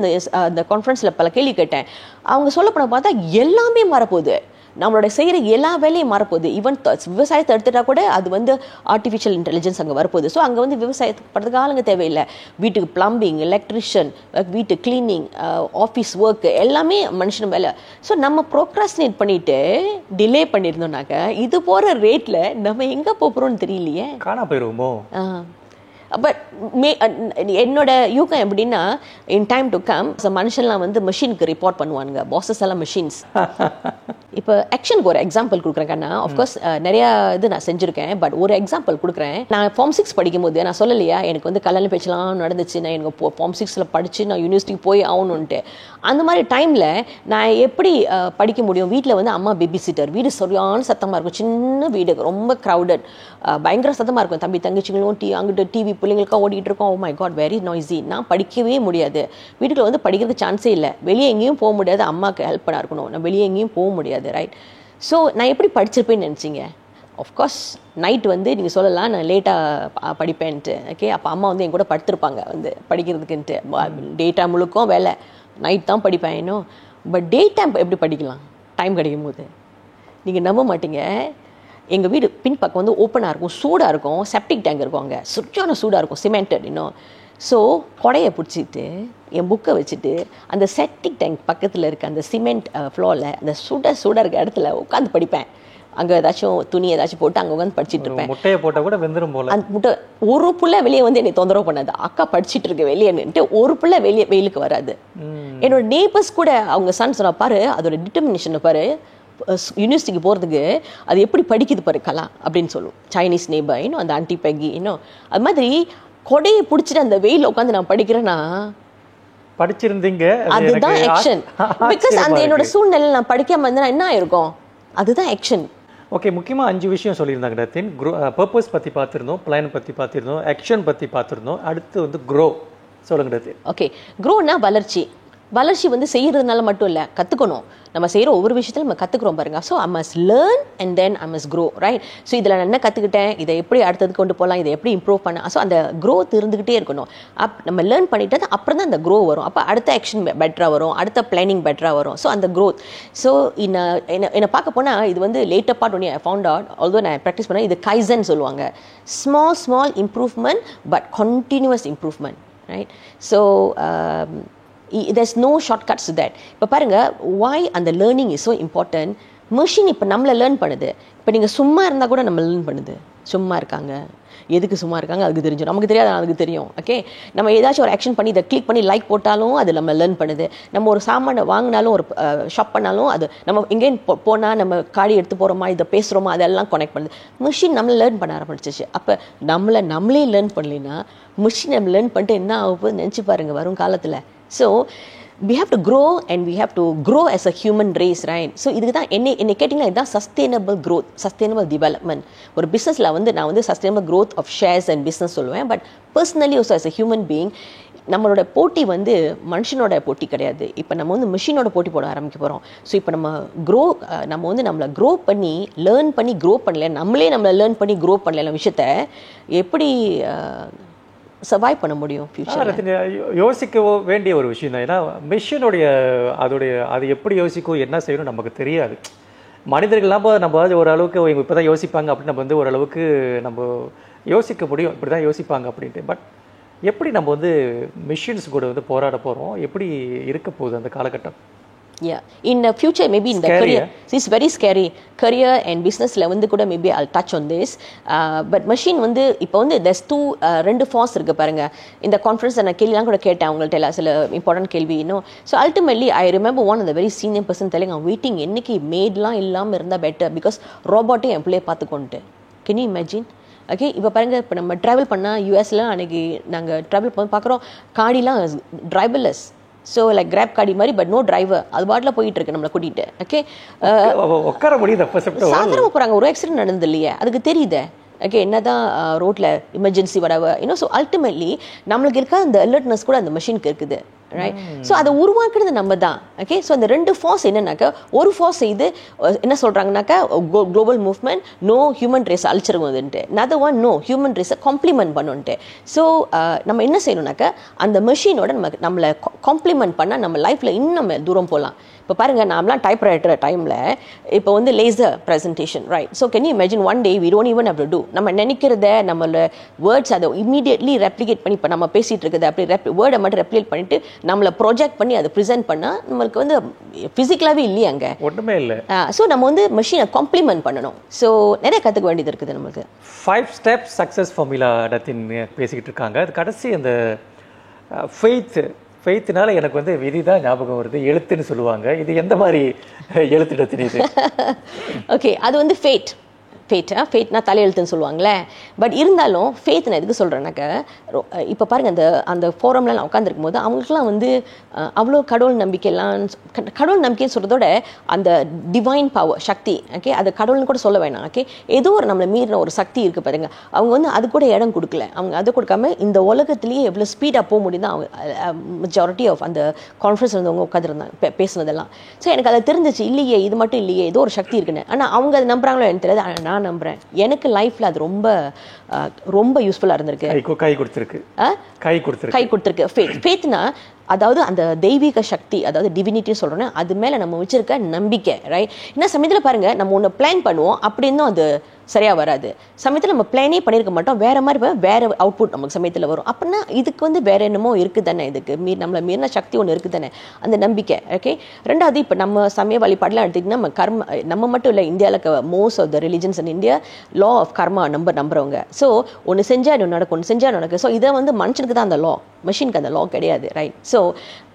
இந்த கான்ஃபரன்ஸில் பல கேள்வி கேட்டேன். அவங்க சொல்ல போன பார்த்தா எல்லாமே மாறப்போகுது. நம்மளோட செய்கிற எல்லா வேலையும் மாறப்போகுது. ஈவன் விவசாயத்தை எடுத்துட்டா கூட அது வந்து ஆர்டிஃபிஷியல் இன்டெலிஜென்ஸ் அங்கே வரப்போகுது. ஸோ அங்கே வந்து விவசாயத்துக்கு படுறதுக்கு ஆளுங்க தேவையில்லை. வீட்டுக்கு பிளம்பிங், எலக்ட்ரிஷியன், வீட்டு கிளீனிங், ஆஃபீஸ் ஒர்க் எல்லாமே மனுஷன் வேலை. ஸோ நம்ம ப்ரோக்ராஸ்டினேட் பண்ணிட்டு டிலே பண்ணியிருந்தோம்னாக்க இது போகிற ரேட்டில் நம்ம எங்கே போகிறோம்னு தெரியலையே, காணா போயிடுவோமோ. பட் என்னோட யூகம் எப்படின்னா, இன் டைம் டு கம் மனுஷன்லாம் வந்து மெஷினுக்கு ரிப்போர்ட் பண்ணுவானுங்க. பாசஸ் எல்லாம் மெஷின்ஸ். இப்போ ஆக்ஷனுக்கு ஒரு எக்ஸாம்பிள் கொடுக்குறேன். ஆஃப்கோர்ஸ் நிறையா இது நான் செஞ்சுருக்கேன். பட் ஒரு எக்ஸாம்பிள் கொடுக்குறேன். நான் Form 6 படிக்கும்போது நான் சொல்லலையா, எனக்கு வந்து கல்யாணம் பேச்செல்லாம் நடந்துச்சு. நான் எனக்கு Form 6 படித்து நான் யூனிவர்சிட்டிக்கு போய் ஆகணுன்ட்டு. அந்த மாதிரி டைமில் நான் எப்படி படிக்க முடியும்? வீட்டில் வந்து அம்மா பேபி சிட்டர், வீடு சரியான சத்தமாக இருக்கும். சின்ன வீடு, ரொம்ப க்ரௌடட், பயங்கர சத்தமாக இருக்கும். தம்பி தங்கச்சிங்களும் அங்கிட்டு டிவி பிள்ளைங்களுக்காக ஓடிட்டு இருக்கோம். Oh my God, very noisy. நான் படிக்கவே முடியாது. வீட்டுக்குள்ள வந்து படிக்கிறதுக்கு சான்ஸே இல்லை. வெளியே எங்கேயும் போக முடியாது. அம்மாவுக்கு ஹெல்ப் பண்ண இருக்கணும். நான் வெளியே எங்கேயும் போக முடியாது. ரைட். ஸோ நான் எப்படி படிச்சிருப்பேன்னு நினச்சிங்க? ஆஃப்கோர்ஸ் நைட் வந்து நீங்கள் சொல்லலாம் நான் லேட்டாக படிப்பேன்ட்டு. ஓகே, அப்போ அம்மா வந்து என் கூட படுத்திருப்பாங்க வந்து படிக்கிறதுக்குன்ட்டு. டேட்டா முழுக்கும் வேலை, நைட் தான் படிப்பேன் இன்னும். பட் டே டைம் எப்படி படிக்கலாம் டைம் கிடைக்கும் போது? நீங்கள் நம்ப மாட்டீங்க. எங்கள் வீடு பின்பக்கம் வந்து ஓப்பனாக இருக்கும், சூடாக இருக்கும், செப்டிக் டேங்க் இருக்கும். அங்கே சுற்றான சூடாக இருக்கும், சிமெண்டட் இன்னும். ஸோ கொடையை பிடிச்சிட்டு என் புக்கை வச்சுட்டு அந்த செப்டிக் டேங்க் பக்கத்தில் இருக்க அந்த சிமெண்ட் ஃப்ளோரில் அந்த சுட இருக்க இடத்துல உட்காந்து படிப்பேன். அங்கே ஏதாச்சும் துணி ஏதாச்சும் போட்டு அங்கே உட்காந்து படிச்சுட்டு இருப்பேன். முட்டையை போட்டால் கூட வெந்துடும் போல. அந்த முட்டை ஒரு புள்ள வெளியே வந்து என்னை தொந்தரவு பண்ணாது. அக்கா படிச்சுட்டு இருக்க வெளியேன்னுட்டு ஒரு புள்ள வெயிலுக்கு வராது. என்னோட நேபர்ஸ் கூட அவங்க சன் சொன்ன பாரு, அதோட டிட்டர்மினேஷனை பாரு, யூனிவர்சிட்டிக்கு போகிறதுக்கு அது எப்படி படிக்குது பாரு கலா அப்படின்னு சொல்லும். சைனீஸ் நேபர் இன்னும் அந்த ஆன்டி பெக்கி இன்னும் அது மாதிரி கொடையை பிடிச்சிட்டு அந்த வெயில் உட்காந்து நான் படிக்கிறேன்னா படிச்சிருந்தீங்க. அதுதான் ஆக்ஷன். பிகாஸ் அந்த என்னோட சூழ்நிலை நான் படிக்காம இருந்தா என்ன ஆயிருக்கும்? அதுதான் ஆக்ஷன். ஓகே, முக்கியமாக 5 விஷயம் சொல்லியிருந்தாங்க ரத்தின். பர்பஸ் பற்றி பார்த்துருந்தோம், பிளான் பற்றி பார்த்துருந்தோம், ஆக்ஷன் பற்றி பார்த்துருந்தோம். அடுத்து வந்து க்ரோ சொல்லுங்க ரத்தின். ஓகே, க்ரோனா வளர்ச்சி. வளர்ச்சி வந்து செய்கிறதுனால மட்டும் இல்லை, கற்றுக்கணும். நம்ம செய்கிற ஒவ்வொரு விஷயத்தையும் நம்ம கற்றுக்குறோம் பாருங்க. So I must learn and then I must grow. Right. So இதில் நான் என்ன கற்றுக்கிட்டேன், இதை எப்படி அடுத்ததுக்கு கொண்டு போகலாம், இதை எப்படி இம்ப்ரூவ் பண்ண. ஸோ அந்த க்ரோத் இருந்துக்கிட்டே இருக்கணும். நம்ம லேர்ன் பண்ணிட்டு அப்புறம் தான் அந்த க்ரோ வரும். அப்போ அடுத்த ஆக்ஷன் பெட்டராக வரும், அடுத்த பிளானிங் பெட்டராக வரும். ஸோ அந்த க்ரோத். ஸோ என்னை பார்க்க போனால் இது வந்து லேட்டர் பார்ட் ஒன்று ஐ ஃபவுண்ட் அவுட். ஆல்தோ நான் ப்ராக்டிஸ் பண்ணேன். இது கைசன் சொல்லுவாங்க. Small improvement but continuous improvement. Right. So there's no shortcuts to that. இப்போ பாருங்க, why அந்த learning is so important. Machine இப்போ நம்மளை லேர்ன் பண்ணுது. இப்போ நீங்கள் சும்மா இருந்தால் கூட நம்ம லேர்ன் பண்ணுது. சும்மா இருக்காங்க, எதுக்கு சும்மா இருக்காங்க அதுக்கு தெரிஞ்சு, நமக்கு தெரியாது அதுக்கு தெரியும். ஓகே, நம்ம ஏதாச்சும் ஒரு ஆக்ஷன் பண்ணி இதை கிளிக் பண்ணி லைக் போட்டாலும் அது நம்ம லேர்ன் பண்ணுது. நம்ம ஒரு சாமானை வாங்கினாலும் ஒரு ஷாப் பண்ணாலும் அது நம்ம எங்கேயும் போனால் நம்ம காடி எடுத்து போகிறோமா இதை பேசுகிறோமா அதெல்லாம் கனெக்ட் பண்ணுது. மிஷின் நம்மளை லேர்ன் பண்ண ஆரம்பிச்சிச்சு. அப்போ நம்மளே லேர்ன் பண்ணலைன்னா மிஷின் நம்ம லேர்ன் பண்ணிட்டு என்ன ஆகுது நினச்சி பாருங்கள் வரும் காலத்தில். So we have to grow and we have to grow as a human race, right? So இதுக்கு தான் என்னை கேட்டிங்கன்னா இதுதான் sustainable growth, sustainable development. ஒரு பிஸ்னஸில் நான் sustainable growth of shares and business சொல்லுவேன். But personally also as a human being நம்மளோட போட்டி மனுஷனோட போட்டி கிடையாது. இப்போ நம்ம மிஷினோட போட்டி போட ஆரம்பிக்க போகிறோம். ஸோ இப்போ நம்ம நம்மளை க்ரோ பண்ணி லேர்ன் பண்ணி க்ரோ பண்ணல, நம்மளை லேர்ன் பண்ணி க்ரோ பண்ணல விஷயத்த எப்படி சர்வைவ் பண்ண முடியும் ஃபியூச்சர்? யோசிக்க வேண்டிய ஒரு விஷயம் தான். ஏன்னா மிஷினுடைய அது எப்படி யோசிக்கும் என்ன செய்யணும் நமக்கு தெரியாது. மனிதர்கள்லாம் நம்ம ஓரளவுக்கு இவங்க இப்போ தான் யோசிப்பாங்க அப்படின்னு நம்ம ஓரளவுக்கு நம்ம யோசிக்க முடியும், இப்படி தான் யோசிப்பாங்க அப்படின்ட்டு. பட் எப்படி நம்ம மிஷின்ஸ் கூட போராட போகிறோம், எப்படி இருக்க போகுது அந்த காலகட்டம்? Yeah, in the future maybe in the career, it's very scary. Career and business la kuda maybe I'll touch on this. But machine இப்போ there's ரெண்டு force இருக்கு பாருங்க. இந்த கான்ஃபரன்ஸ் நான் கேள்விலாம் கூட கேட்டேன் அவங்கள்ட்ட சில இம்பார்ட்டன்ட் கேள்வி. So ultimately I remember one of the very senior person telling I'm waiting என்னைக்கு மேட்லாம் இல்லாமல் இருந்தால் பெட்டர் பிகாஸ் ரோபோட்டையும் என் பிள்ளையை பார்த்துக்கொண்டு. Can you imagine? ஓகே, இப்போ பாருங்கள், இப்போ நம்ம ட்ராவல் பண்ணால் யூஎஸ்லாம் அன்றைக்கி நாங்கள் ட்ராவல் பண்ணி பார்க்குறோம், காடிலாம் டிரைவர்லெஸ். ஸோ லைக் கிராப் காடி மாதிரி, பட் நோ டிரைவர், அது பாட்டில் போயிட்டு இருக்கு நம்மளை கூட்டிகிட்டு. ஓகே, உட்கார முடியுது, சாதாரணமாக போகிறாங்க, ஒரு ஆக்சிடென்ட் நடந்தது இல்லையே, அதுக்கு தெரியுது. ஓகே, என்னதான் ரோட்டில் எமர்ஜென்சி whatever, ஸோ அல்டிமேட்லி நம்மளுக்கு இருக்க அந்த அலர்ட்னஸ் கூட அந்த மிஷினுக்கு இருக்குது, ரைட்? ஸோ அதை உருவாக்குறது நம்ம தான். ஓகே, ஸோ அந்த ரெண்டு ஃபார்ஸ் என்னன்னாக்கா, ஒரு ஃபார்ஸ் செய்து என்ன சொல்கிறாங்கனாக்கா global movement, no human race அழிச்சிருவதுன்ட்டு, another one நோ ஹியூமன் ரேஸை காம்ப்ளிமெண்ட் பண்ணுன்ட்டு. ஸோ நம்ம என்ன செய்யணும்னாக்கா அந்த மிஷினோட நம்மளை காம்ப்ளிமெண்ட் பண்ணால் நம்ம லைஃப்பில் இன்னும் நம்ம தூரம் போகலாம். இப்போ பாருங்கள், நாம்லாம் டைப் ரைட்டர் டைமில் இப்போ laser presentation, right? So can you imagine one day we don't even have to do, நம்ம நினைக்கிறத நம்மளோட வேர்ட்ஸ் அதை இமீடியட்லி ரெப்ளிகேட் பண்ணி, இப்போ நம்ம பேசிகிட்டு இருக்குது அப்படி வேர்டை மட்டும் ரெப்ளிகேட் பண்ணிவிட்டு நம்மளை ப்ரொஜெக்ட் பண்ணி அதை ப்ரெசென்ட் பண்ணால் நம்மளுக்கு ஃபிசிக்கலாகவே இல்லையே அங்கே ஒன்றுமே இல்லை. ஸோ நம்ம மெஷினை காம்ப்ளிமெண்ட் பண்ணணும். ஸோ நிறைய கற்றுக்க வேண்டியது இருக்குது நமக்கு. 5 ஸ்டெப் சக்ஸஸ் ஃபார்முலா இடத்தின் பேசிக்கிட்டு இருக்காங்க. அது கடைசி அந்த ஃபெய்த்னால எனக்கு விதி தான் ஞாபகம் வருது, எழுத்துன்னு சொல்லுவாங்க. இது எந்த மாதிரி எழுத்துடத்தின் இது? ஓகே, அது ஃபேட்னா தலையெழுத்துன்னு சொல்லுவாங்களே. பட் இருந்தாலும் ஃபேத் நான் எதுக்கு சொல்கிறேன்னாக்கா, இப்போ பாருங்கள், அந்த ஃபோரம்லாம் நான் உட்காந்துருக்கும் போது அவங்களுக்குலாம் அவ்வளோ கடவுள் நம்பிக்கைன்னு சொல்கிறதோட அந்த டிவைன் பவர் சக்தி, ஓகே, அது கடவுள்னு கூட சொல்ல வேணாம். ஓகே, ஏதோ ஒரு நம்மளை மீறின ஒரு சக்தி இருக்குது பாருங்க. அவங்க அது கூட இடம் கொடுக்கல. அவங்க அதை கொடுக்காம இந்த உலகத்துலேயே எவ்வளோ ஸ்பீடாக போக முடியுது அவங்க மெஜாரிட்டி ஆஃப் அந்த கான்ஃபரன்ஸ் இருந்தவங்க உட்காந்துருந்தாங்க பேசுனதெல்லாம். ஸோ எனக்கு அதை தெரிஞ்சிச்சு, இல்லையே இது மட்டும் இல்லையே, ஏதோ ஒரு சக்தி இருக்குன்னு. ஆனால் அவங்க அதை நம்புறாங்களோ எனக்கு தெரியாது, நான் நம்புறேன். எனக்கு லைஃப்ல அது ரொம்ப யூஸ்ஃபுல்லா இருந்திருக்கு. கை கொடுத்திருக்கு. ஃபேத்னா அதாவது அந்த தெய்வீக சக்தி, அதாவது டிவினிட்டி சொல்றோன்னா அது மேல நம்ம வச்சிருக்க நம்பிக்கை, ரைட்? என்ன சமயத்தில் பாருங்க, நம்ம ஒன்று பிளான் பண்ணுவோம், அப்படி இருந்தும் அது சரியா வராது. சமயத்தில் நம்ம பிளானே பண்ணியிருக்க மாட்டோம், வேற மாதிரி வேற அவுட்புட் நமக்கு சமயத்தில் வரும். அப்படின்னா இதுக்கு வேற என்னமோ இருக்குது தானே, இதுக்கு நம்மளை மீறின சக்தி ஒன்று இருக்குது தானே, அந்த நம்பிக்கை. ஓகே, ரெண்டாவது இப்போ நம்ம சமய வழிபாடெலாம் எடுத்துக்கிட்டீங்கன்னா நம்ம மட்டும் இல்லை, இந்தியாவில் most of the religions in India law of karma நம்புறவங்க. ஸோ ஒன்று செஞ்சால் இன்னும் நடக்கும், ஒன்று செஞ்சால் நடக்கும். ஸோ இதை மனுஷனுக்கு தான் அந்த லா, மெஷினுக்கு அந்த லா கிடையாது, ரைட்? ஸோ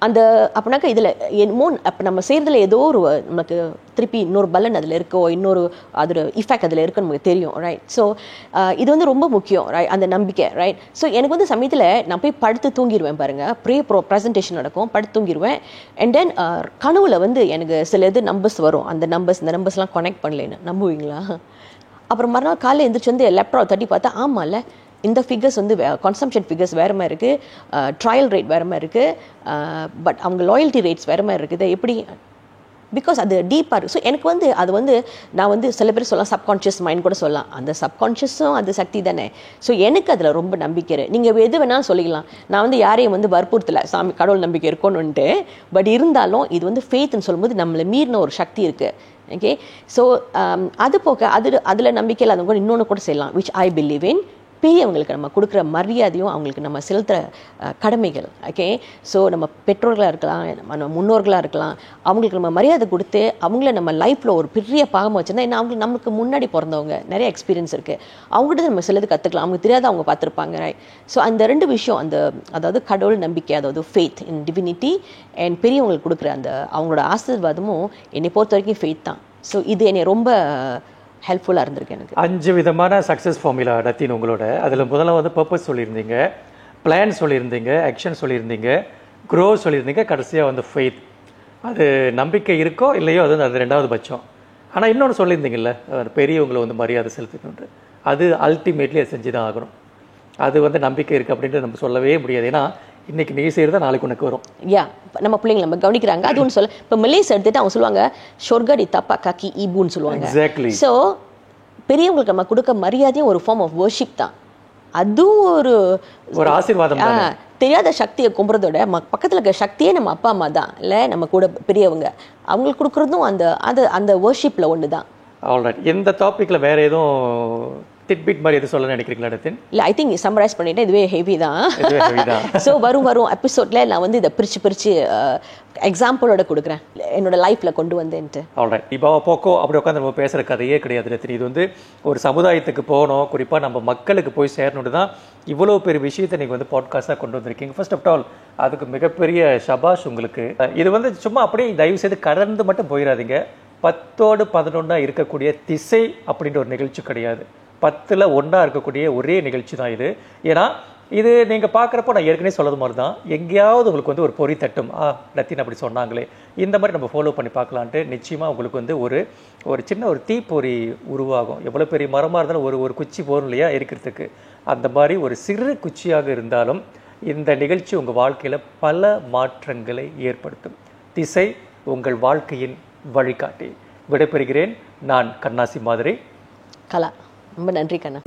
அந்த அப்படின்னாக்கா இதில் என்னமோ அப்போ நம்ம செய்கிறதுல ஏதோ ஒரு நமக்கு திருப்பி இன்னொரு பலன் அதில் இருக்கோ, இன்னொரு அதோட இஃபெக்ட் அதில் இருக்குன்னு நமக்கு தெரியும், ரைட்? ஸோ இது ரொம்ப முக்கியம், ரைட்? அந்த நம்பிக்கை, ரைட்? ஸோ எனக்கு சமயத்தில் நான் போய் படுத்து தூங்கிடுவேன் பாருங்கள், ப்ரெசன்டேஷன் நடக்கும், படுத்து தூங்கிடுவேன். அண்ட் தென் கனவுல எனக்கு சில நம்பர்ஸ் வரும், இந்த நம்பர்ஸ்லாம் கனெக்ட் பண்ணலேன்னு நம்புவீங்களா? அப்புறம் மறுநாள் காலையில் எழுந்திரிச்சு லேப்டாப் தட்டி பார்த்தா, ஆமாம்ல இந்த ஃபிகர்ஸ் கன்சம்ஷன் ஃபிகர்ஸ் வேறு மாதிரி இருக்குது, ட்ரையல் ரேட் வேறு மாதிரி இருக்குது, பட் அவங்க லாயல்ட்டி ரேட்ஸ் வேறு மாதிரி இருக்குது. எப்படி? பிகாஸ் அது டீப்பாக இருக்குது. ஸோ எனக்கு அது நான் சில பேர் சொல்லலாம் சப்கான்ஷியஸ் மைண்ட் கூட சொல்லலாம், அந்த சப்கான்ஷியஸும் அது சக்தி தானே. ஸோ எனக்கு அதில் ரொம்ப நம்பிக்கை. நீங்கள் எது வேணாலும் சொல்லிக்கலாம், நான் யாரையும் வற்புறுத்தலை சாமி கடவுள் நம்பிக்கை இருக்கணும்ன்ட்டு. பட் இருந்தாலும் இது ஃபேத்ன்னு சொல்லும்போது நம்மளை மீறின ஒரு சக்தி இருக்குது. ஓகே, ஸோ அது போக அதில் நம்பிக்கை இல்லாதவங்க இன்னொன்று கூட செய்யலாம், விச் ஐ பிலீவ் இன் பெரியவங்களுக்கு நம்ம கொடுக்குற மரியாதையும் அவங்களுக்கு நம்ம செலுத்துகிற கடமைகள். ஓகே, ஸோ நம்ம பெற்றோர்களாக இருக்கலாம், நம்ம முன்னோர்களாக இருக்கலாம், அவங்களுக்கு நம்ம மரியாதை கொடுத்து அவங்கள நம்ம லைஃப்பில் ஒரு பெரிய பாகமாக வச்சுருந்தா, ஏன்னா அவங்களுக்கு நமக்கு முன்னாடி பிறந்தவங்க, நிறைய எக்ஸ்பீரியன்ஸ் இருக்குது, அவங்ககிட்ட நம்ம சிலது கற்றுக்கலாம், அவங்க தெரியாத அவங்க பார்த்துருப்பாங்க. ரைட். ஸோ அந்த 2 விஷயம், அதாவது கடவுள் நம்பிக்கை, அதாவது ஃபெய்த் இன் டிவினிட்டி, அண்ட் பெரியவங்களுக்கு கொடுக்குற அந்த அவங்களோட ஆசீர்வாதமும் என்னை பொறுத்த வரைக்கும் ஃபெய்த் தான். ஸோ இது என்னை ரொம்ப ஹெல்ப்ஃபுல்லாக இருந்திருக்கு எனக்கு. 5 விதமான சக்ஸஸ் ஃபார்முலா டத்தின் உங்களோட. அதில் முதல்ல பர்பஸ் சொல்லியிருந்தீங்க, பிளான் சொல்லியிருந்தீங்க, ஆக்ஷன் சொல்லியிருந்தீங்க, க்ரோ சொல்லியிருந்தீங்க, கடைசியாக ஃபெய்த். அது நம்பிக்கை இருக்கோ இல்லையோ அது 2வது பட்சம். ஆனால் இன்னொன்று சொல்லியிருந்தீங்கல்ல, பெரியவங்களை மரியாதை செலுத்திக்கணுன்ட்டு, அது அல்டிமேட்லி அதை செஞ்சு தான் ஆகணும். அது நம்பிக்கை இருக்குது அப்படின்ட்டு நம்ம சொல்லவே முடியாது. ஏன்னா இன்னைக்கு நீ செய்யறதா நாளைக்கு உனக்கு வரும். நம்ம பிள்ளைங்க நம்ம கவனிக்கிறாங்க. அது ஒன்று சொல்ல, இப்போ மலேஸ் எடுத்துட்டு அவங்க சொல்லுவாங்க ஷொர்கடி தப்பா காக்கி ஈபுன்னு சொல்லுவாங்க. எக்ஸாக்ட்லி. ஸோ பெரியவங்களுக்கு நம்ம கொடுக்க மரியாதையும் ஒரு ஃபார்ம் ஆஃப் வர்ஷிப் தான். அதுவும் ஒரு ஆசீர்வாதம். தெரியாத சக்தியை கும்புறதோட பக்கத்தில் இருக்கிற சக்தியே நம்ம அப்பா அம்மா தான் இல்லை, நம்ம கூட பெரியவங்க, அவங்களுக்கு கொடுக்குறதும் அந்த வர்ஷிப்பில் ஒன்று தான். ஆல்ரைட். இந்த டாப்பிக்கில் வேற எதுவும் டிட்பிட் மாதிரி எது சொல்ல நினைக்கிறீங்களா டத்தின்? இல்லை, ஐ திங்க் சம்மரைஸ் பண்ணிட்டேன். இதுவே ஹெவி தான். ஸோ வரும் எபிசோட்ல நான் இதை பிரித்து எக்ஸாம்பிளோட கொடுக்குறேன், என்னோட லைஃப்பில் கொண்டு வந்தேன்ட்டு. ஆல்ரைட். இப்போ போக்கோ அப்படி உட்காந்து நம்ம பேசுகிற கதையே கிடையாது டத்தின். இது ஒரு சமுதாயத்துக்கு போகணும், குறிப்பாக நம்ம மக்களுக்கு போய் சேரணுன்னு தான் இவ்வளோ பெரிய விஷயத்தை நீங்கள் பாட்காஸ்ட்டாக கொண்டு வந்திருக்கீங்க. ஃபர்ஸ்ட் ஆஃப் ஆல் அதுக்கு மிகப்பெரிய ஷபாஷ் உங்களுக்கு. இது சும்மா அப்படியே தயவு செய்து கடந்து மட்டும் போயிடாதீங்க. 10ஓடு 11 இருக்கக்கூடிய திசை அப்படின்ற ஒரு நிகழ்ச்சி கிடையாது, 10ல் 1 இருக்கக்கூடிய ஒரே நிகழ்ச்சி தான் இது. ஏன்னா இது நீங்கள் பார்க்குறப்போ நான் ஏற்கனவே சொல்லது மாதிரி தான், எங்கேயாவது உங்களுக்கு ஒரு பொறி தட்டும், டத்தின் அப்படி சொன்னாங்களே, இந்த மாதிரி நம்ம ஃபாலோ பண்ணி பார்க்கலான்ட்டு நிச்சயமாக உங்களுக்கு ஒரு சின்ன ஒரு தீப்பொறி உருவாகும். எவ்வளோ பெரிய மரமாக இருந்தாலும் ஒரு குச்சி போகும் இல்லையா எரிக்கிறதுக்கு, அந்த மாதிரி ஒரு சிறு குச்சியாக இருந்தாலும் இந்த நிகழ்ச்சி உங்கள் வாழ்க்கையில் பல மாற்றங்களை ஏற்படுத்தும். திசை உங்கள் வாழ்க்கையின் வழிகாட்டி. விடைபெறுகிறேன். நான் கண்ணாசி மாதிரி கலா. ரொம்ப நன்றி கண்ணா.